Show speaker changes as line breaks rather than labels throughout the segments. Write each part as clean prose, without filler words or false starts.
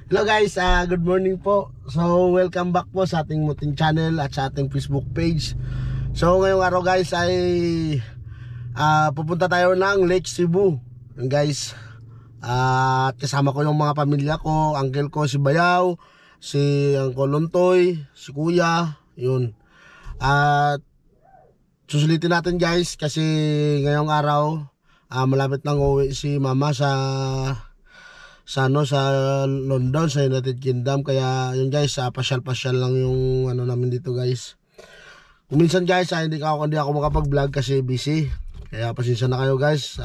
Hello guys, good morning po. So welcome back po sa ating munting channel at sa ating Facebook page. So ngayong araw guys ay pupunta tayo ng Lake Cebu. Yun guys, at kasama ko yung mga pamilya ko, uncle ko si Bayaw, si Uncle Lontoy, si Kuya, yun. At susulitin natin guys kasi ngayong araw malapit nang uwi si mama sa London, sa United Kingdom. Kaya yun guys, pasyal-pasyal lang yung ano namin dito guys. Kung minsan guys, hindi ako makapag-vlog kasi busy. Kaya pasensya na kayo guys.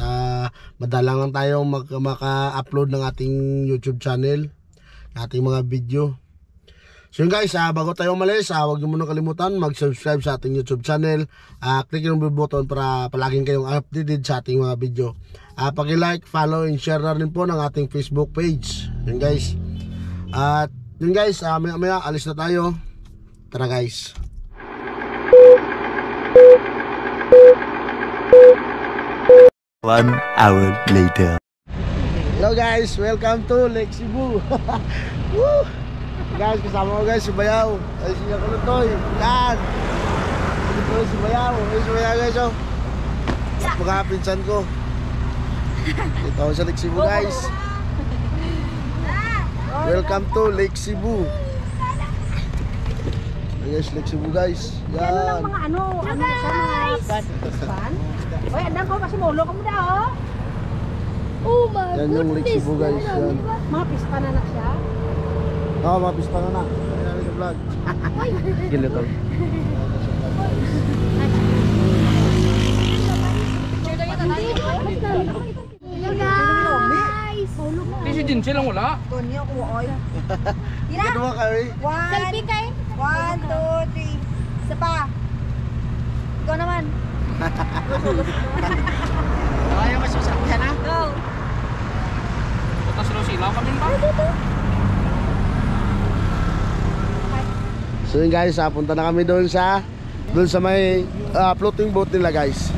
Madalangan tayong maka-upload ng ating YouTube channel, ating mga video. So yun guys, bago tayo umalis, huwag niyo muna kalimutan mag-subscribe sa ating YouTube channel. Click yung bell button para palaging kayong updated sa ating mga video. Paki-like, follow, and share na rin po ng ating Facebook page. Yun guys. At yun guys, maya alis na tayo. Tara guys.
One hour later.
Hello guys, welcome to Lake Cebu. Woo! Guys, kasama ko guys si Bayaw, ay si Uncle Lontoy. Yan. Ito si Bayaw, si Bayaw guys oh. Mga pinsan ko. Ito ako sa Lake Cebu guys. Welcome to Lake Cebu. Guys, Lake Cebu guys. Yan.
Yan lang mga ano sa mga fan. Oy, andang ko kasi molo ka mo daw. Oh my
Yan yung Lake Cebu guys. Yan.
Mga pista na siya.
Oo, mga pista na. Ayan namin sa vlog. Ganito.
Hello guys!
Kasi din silang wala.
Tonyo ko oy. Tira!
Ito ba kayo?
Selfie kay? 1, 2, 3. Isa pa. Ikaw naman.
Ayaw kasi sa na.
Go!
Tapos sila kami ba?
So yun guys, punta na kami doon sa may floating boat nila guys.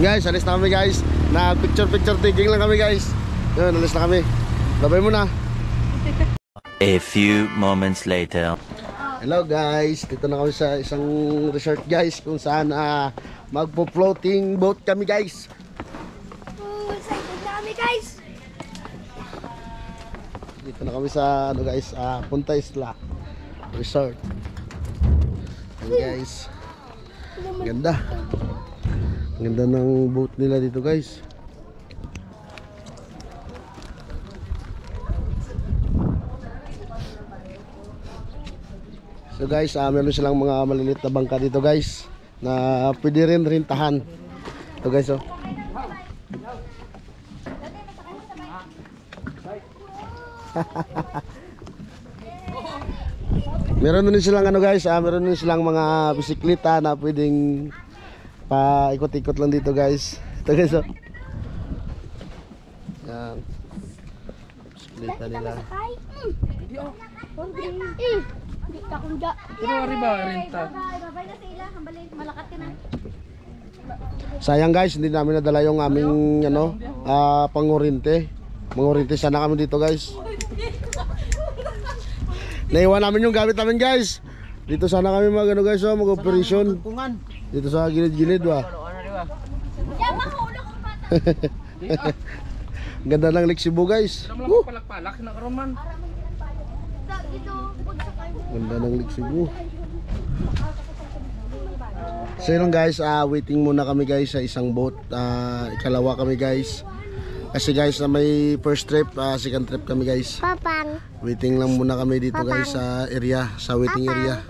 Guys, alis na kami guys. Na picture taking lang kami guys. Yun, alis na kami. Babay muna.
A few moments later.
Hello guys, dito na kami sa isang resort guys kung saan magpo-floating boat kami guys.
Excited na kami guys!
Dito na kami sa ano guys, Punta Isla Resort. Ayan guys. Ganda. Ganda ng boat nila dito guys. So guys, meron silang mga maliliit na bangka dito guys na pwede rin rentahan. Ito guys oh. Meron din silang ano guys, meron din silang mga bisikleta na pwedeng paikot-ikot lang dito guys. Ito guys oh. Yan. Bisikleta nila.
Pero ari ba renta?
Malakat ka na.
Sayang guys, hindi namin nadala yung aming ano, pangurinte. Mangurinte sana kami dito guys. Naiwan namin yung gamit namin guys. Dito sana kami mag ano guys, mag-operation. Dito sa gilid-gilid ba. Ganda ng Lake Cebu guys.
Palak-palak na karoman.
Ganda ng Lake Cebu. So yun guys, waiting muna kami guys sa isang boat. Ikalawa kami guys. Kasi guys na may first trip, second trip kami guys.
Papang.
Waiting lang muna kami dito guys sa area, sa waiting area.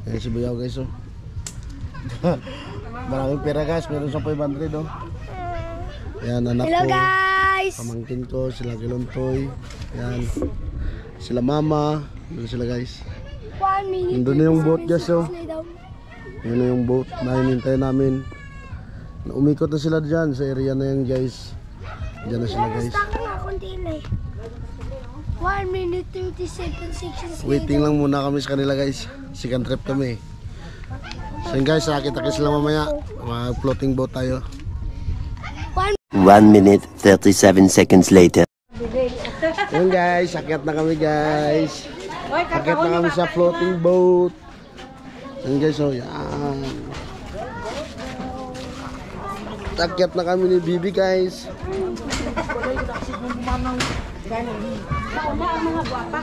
Ayan si Bayaw guys oh. Maraming pera guys, meron sa 500 oh. Ayan anak
Hello
ko,
guys!
pamangkin ko, sila Kilontoy. Ayan, sila mama, doon sila guys.
1 minute.
Nandun na yung boat guys oh. Yun na yung boat na hinintay namin. Umikot na sila dyan sa area na yan guys. Diyan na sila guys.
1 minute 30 seconds, 6
Waiting lang muna kami sa kanila guys. Second trip kami. So yun guys, kita sila mamaya. Mag floating boat tayo.
1 minute 37 seconds later.
Yun guys, akyat na kami guys.
Oy,
Akyat na kami sa floating boat. Yan guys, oh yan. Akyat na kami ni Bibi guys.
Nauna ang mga guwapa.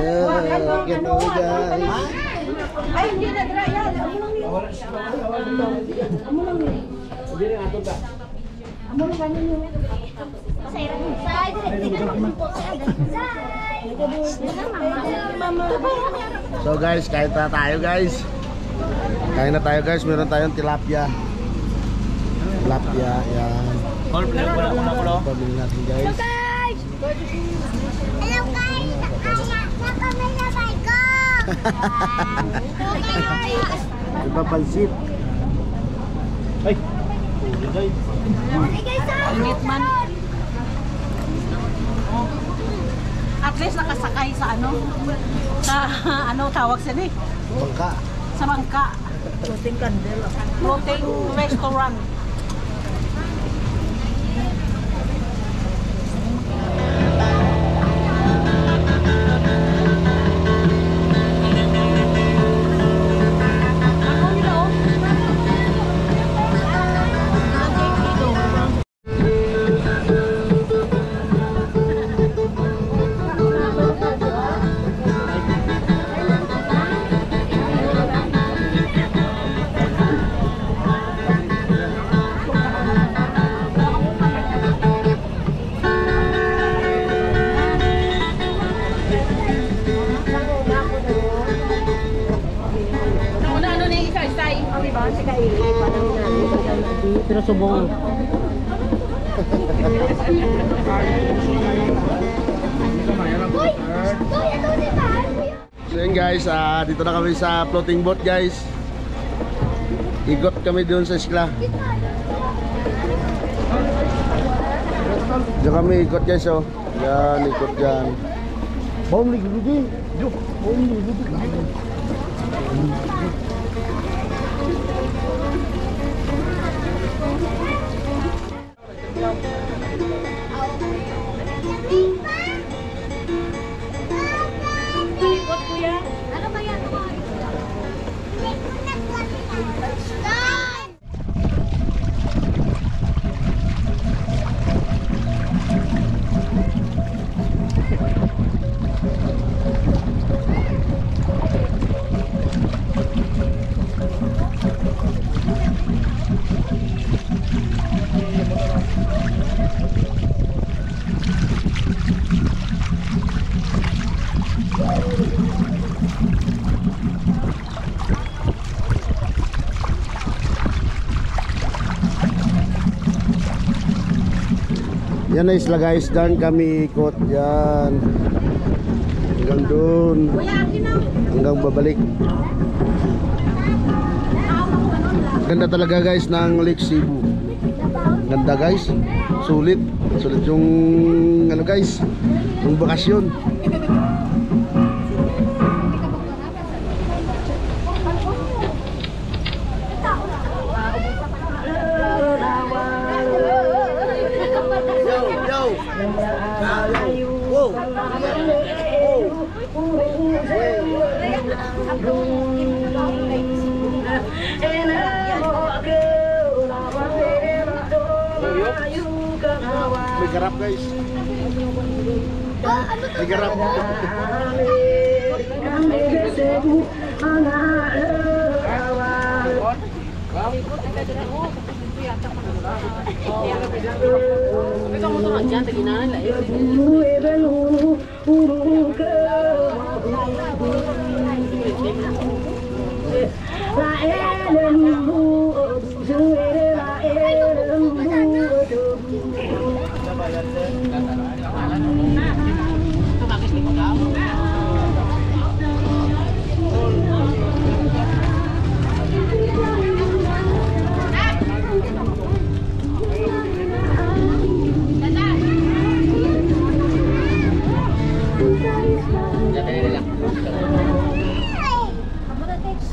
Yan, akyat na kami guys.
Ay, hindi na draya. Amo lang ni. Amo lang ni. Amo lang ganyan ni.
So guys, kain na tayo guys. Kain na tayo guys, meron tayong tilapia. Tilapia, yan. Pabili natin guys.
Hello guys! Anak na kami na bike ko!
Ipapansit. Ay!
Init man. At least nakasakay sa ano? Sa ano tawag sila eh?
Bangka.
Sa bangka. Floating candle. Floating restaurant.
Pero subong. So yun guys, dito na kami sa floating boat guys. Igot kami doon sa isla. Diyan kami ikot guys, oh. Yan, ikot yan. Bawang ligudi. Bawang ligudi.
Ano ba yan?
Yan na isla guys, dyan kami ikot. Yan. Hanggang doon. Hanggang babalik. Ganda talaga guys ng Lake Cebu. Ganda guys. Sulit. Sulit yung ano guys, yung bakasyon. May garap guys. May garap.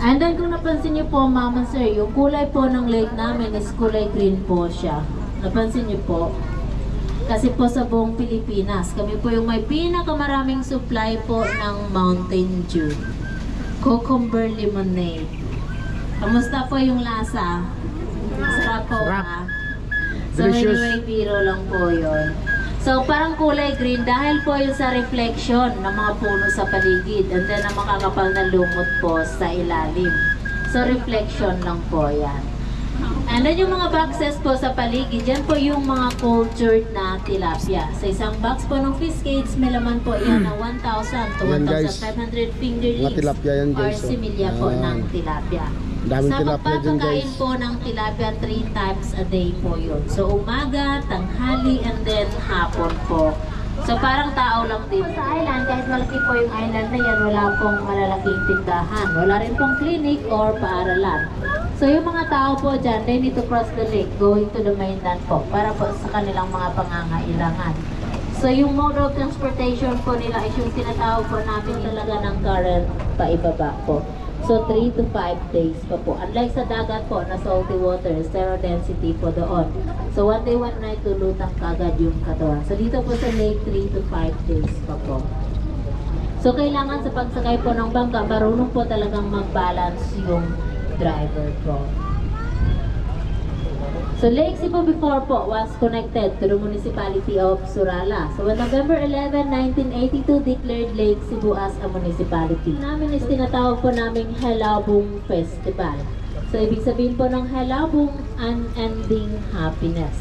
And then kung
niyo po, Mama Sir, yung kulay po ng lake namin is kulay green po siya. Napansin niyo po? Kasi po sa buong Pilipinas, kami po yung may pinakamaraming supply po ng Mountain Dew. Cucumber lemonade. Kamusta po yung lasa? Sarap po ba? So
Delicious.
anyway, biro lang po yun. So parang kulay green dahil po yun sa reflection ng mga puno sa paligid and then ang makakapal na lumot po sa ilalim. So reflection lang po yan. And then yung mga boxes po sa paligid, yan po yung mga cultured na tilapia. Sa isang box po ng fish cage, may laman po yan na 1,000 to
Yan, guys.
1,500 fingerlings
Mga tilapia yan,
or
guys, oh.
similya po
Yan.
ng tilapia.
Daming
Sa
tilapia dyan,
magpapakain
guys.
po ng tilapia 3 times a day po yun. So umaga, tanghali, and then hapon po. So parang tao lang din. Sa island, kahit malaki po yung island na yan, wala pong malalaking tindahan. Wala rin pong clinic or paaralan. So yung mga tao po dyan, they need to cross the lake going to the mainland po para po sa kanilang mga pangangailangan. So yung mode of transportation po nila is yung tinatawag po namin talaga ng current paibaba po. So 3 to 5 days pa po. Unlike sa dagat po na salty water, zero density po doon. So 1 day, 1 night tulutang kagad yung katawan. So dito po sa lake, 3 to 5 days pa po. So kailangan sa pagsakay po ng bangka, marunong po talagang mag-balance yung driver po. So Lake Cebu before po was connected to the municipality of Surala. So on November 11, 1982, declared Lake Cebu as a municipality. Namin is tinatawag po naming Helabong Festival. So ibig sabihin po ng Helabong, unending happiness.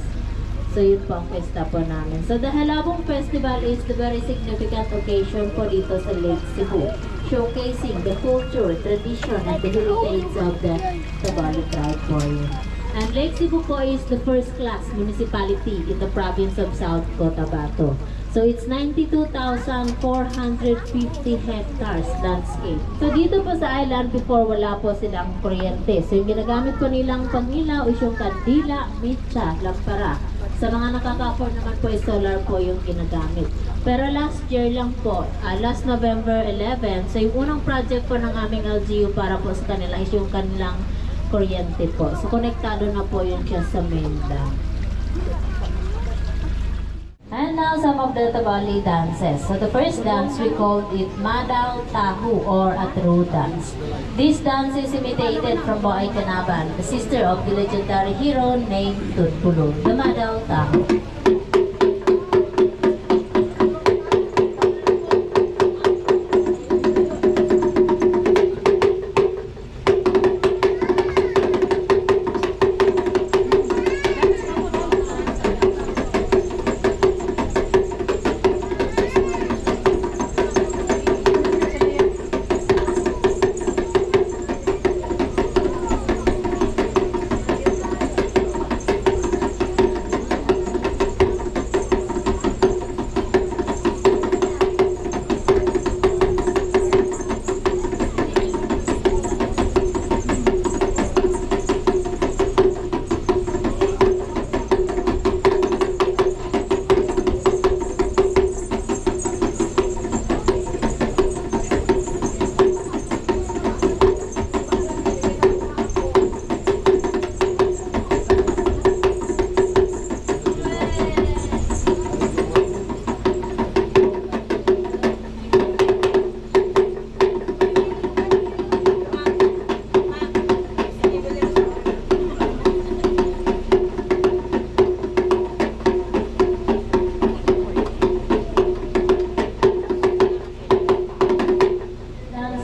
So yun po ang festa po namin. So the Helabong Festival is the very significant occasion po dito sa Lake Cebu, showcasing the culture, tradition, and the heritage of the Tabali tribe po yun. And Lake Cebu po is the first-class municipality in the province of South Cotabato. So it's 92,450 hectares landscape. So dito po sa island, before wala po silang kuryente. So yung ginagamit po nilang pangilaw is yung kandila, mitsa, lampara. Sa mga nakaka-afford naman po, solar po yung ginagamit. Pero last year lang po, last November 11, so yung unang project po ng aming LGU para po sa kanila is yung kanilang kuryente po. So konektado na po yun siya sa main dam. And now some of the Tabali dances. So the first dance, we called it Madaw Tahu or Atru dance. This dance is imitated from Boay Canaban, the sister of the legendary hero named Tutpulong, the Madaw Tahu.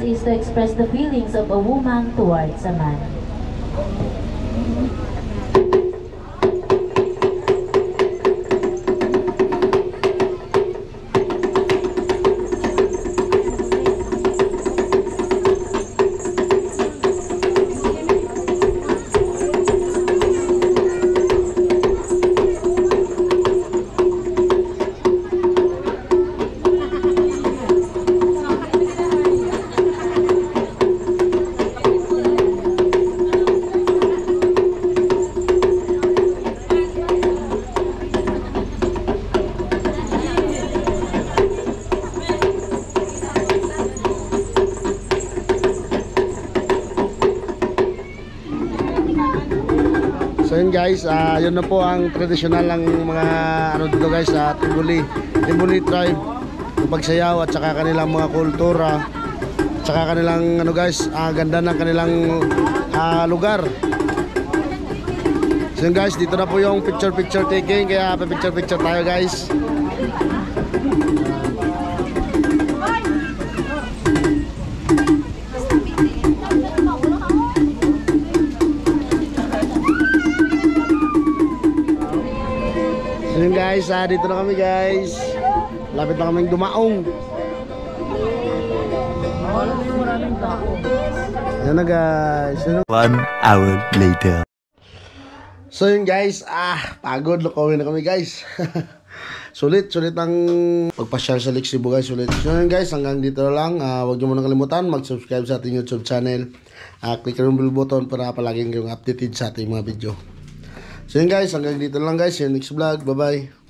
Is to express the feelings of a woman towards a man.
guys, yun na po ang tradisyonal ng mga ano dito guys sa Tibuli tribe, yung pagsayaw at saka kanilang mga kultura, at saka kanilang ano guys, ganda ng kanilang lugar. So yun guys, dito na po yung picture taking, kaya pa-picture tayo guys. So yun guys, dito na kami guys. Lapit na kaming dumaong. Yan na guys.
1 hour later.
So yun guys, pagod, lokawin na kami guys. sulit ang pagpasyal sa Lake Cebu guys, sulit. So yun guys, hanggang dito lang. Huwag nyo muna kalimutan mag-subscribe sa ating YouTube channel. Click yung bell button para palaging kayong updated sa ating mga video. So yun guys, hanggang dito lang guys. See you next vlog. Bye bye.